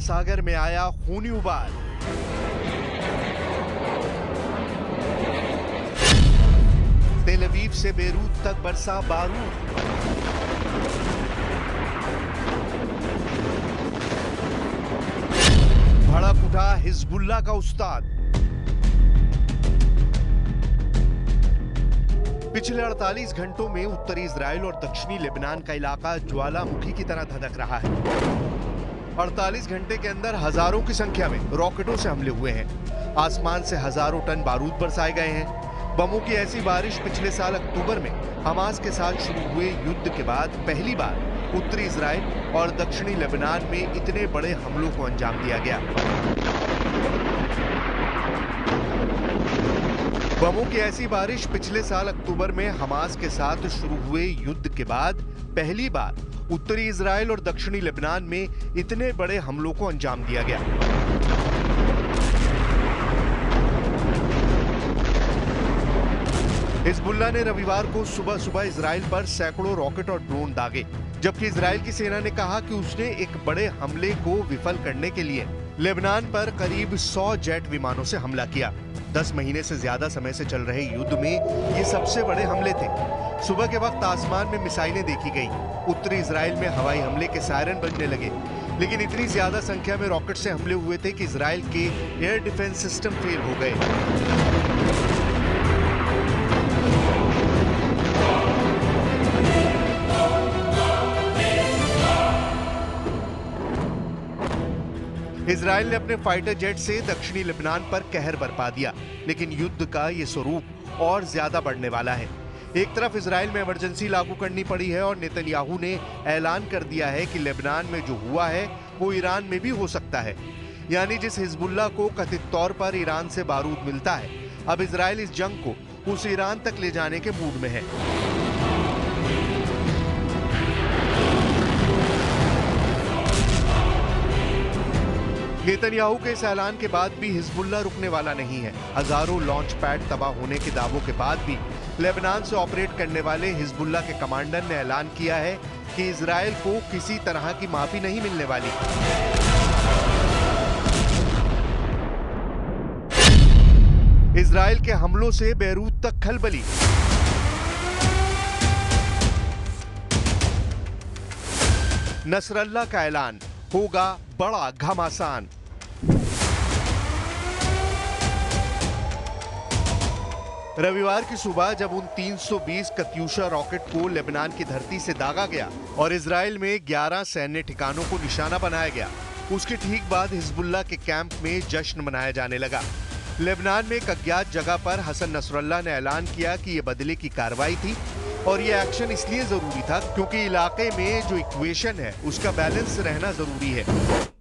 सागर में आया खूनी उबाल। तेल अवीव से बेरूत तक बरसा बारूद। भड़क उठा हिजबुल्लाह का उस्ताद। पिछले 48 घंटों में उत्तरी इजराइल और दक्षिणी लेबनान का इलाका ज्वालामुखी की तरह धधक रहा है। 48 घंटे के अंदर हजारों की संख्या में रॉकेटों से हमले हुए हैं। आसमान से हजारों टन बारूद बरसाए गए हैं। बमों की ऐसी बारिश पिछले साल अक्टूबर में हमास के साथ शुरू हुए युद्ध के बाद पहली बार उत्तरी इजराइल और दक्षिणी लेबनान में इतने बड़े हमलों को अंजाम दिया गया। बमों की ऐसी बारिश पिछले साल अक्टूबर में हमास के साथ शुरू हुए युद्ध के बाद पहली बार उत्तरी इजराइल और दक्षिणी लेबनान में इतने बड़े हमलों को अंजाम दिया गया। हिजबुल्लाह ने रविवार को सुबह सुबह इजराइल पर सैकड़ों रॉकेट और ड्रोन दागे, जबकि इजराइल की सेना ने कहा कि उसने एक बड़े हमले को विफल करने के लिए लेबनान पर करीब 100 जेट विमानों से हमला किया। 10 महीने से ज्यादा समय से चल रहे युद्ध में ये सबसे बड़े हमले थे। सुबह के वक्त आसमान में मिसाइलें देखी गई। उत्तरी इजराइल में हवाई हमले के सायरन बजने लगे, लेकिन इतनी ज्यादा संख्या में रॉकेट से हमले हुए थे कि इजराइल के एयर डिफेंस सिस्टम फेल हो गए। इजराइल ने अपने फाइटर जेट से दक्षिणी लेबनान पर कहर बरपा दिया, लेकिन युद्ध का ये स्वरूप और ज्यादा बढ़ने वाला है। एक तरफ इजराइल में इमरजेंसी लागू करनी पड़ी है और नेतन्याहू ने ऐलान कर दिया है कि लेबनान में जो हुआ है वो ईरान में भी हो सकता है। यानी जिस हिजबुल्लाह को कथित तौर पर ईरान से बारूद मिलता है, अब इजराइल इस जंग को उस ईरान तक ले जाने के मूड में है। नेतन्याहू के इस ऐलान के बाद भी हिजबुल्लाह रुकने वाला नहीं है। हजारों लॉन्च पैड तबाह होने के दावों के बाद भी लेबनान से ऑपरेट करने वाले हिजबुल्लाह के कमांडर ने ऐलान किया है कि इजराइल को किसी तरह की माफी नहीं मिलने वाली। इजराइल के हमलों से बेरूत तक खलबली। नसरल्लाह का ऐलान, होगा बड़ा घमासान। रविवार की सुबह जब उन 320 कत्यूशा रॉकेट को लेबनान की धरती से दागा गया और इजराइल में 11 सैन्य ठिकानों को निशाना बनाया गया, उसके ठीक बाद हिजबुल्लाह के कैंप में जश्न मनाया जाने लगा। लेबनान में एक अज्ञात जगह पर हसन नसरुल्लाह ने ऐलान किया कि यह बदले की कार्रवाई थी और यह एक्शन इसलिए जरूरी था क्योंकि इलाके में जो इक्वेशन है उसका बैलेंस रहना जरूरी है।